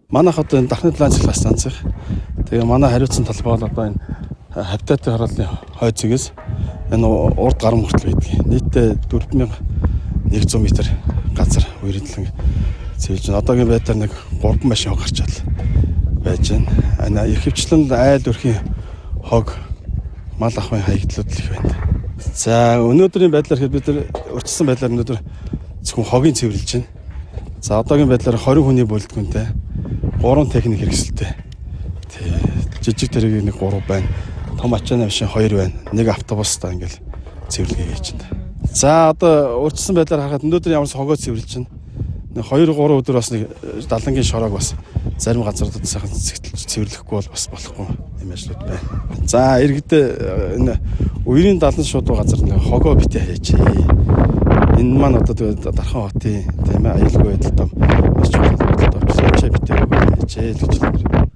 Манайх одоо энэ дахны талаан цэглээс станцх. Тэгээ манай хариуцсан талбай бол одоо энэ хавтаатай хараалны хойд зэгээс энэ урд гарам хүртэл байдаг. Нийтдээ 4100 м газар үерэндлэн цэвэлж байна. Одоогийн байдлаар нэг 3 машин хог гарч чадал байж байна. Ихэвчлэн айл өрхийн хог мал ахын хаягдлууд их байна. За өнөөдрийн байдлаар хэд бид нар урьдчилсан байдлаар өнөөдөр зөвхөн хогийн цэвэрлж байна. За одоогийн байдлаар 20 хүний бүлдгүнтэй 3 техник хэрэгсэлтэй. Жижиг тэрэг нэг 3 байна. Том ачааны машин 2 байна. Нэг автобустаа ингээл цэвэрлэгээ хийж байна. За одоо урьдчилсан байдлаар харахад өнөөдөр ямар ч хогоо цэвэрлж байна. 2-3 өдөр бас нэг далангийн шороог бас зарим газруудад сайхан цэвэрлэхгүй бол бас болохгүй юм ажлууд байна. За иргэдээ энэ үерийн далан шуудуу газар нэг хогоо битээ хаяач. Энэ маань одоо Дархан хотын тийм ээ аюулгүй байдалтай маш чухал байдалтай учраас битээ хаяач гэж хэлмээр.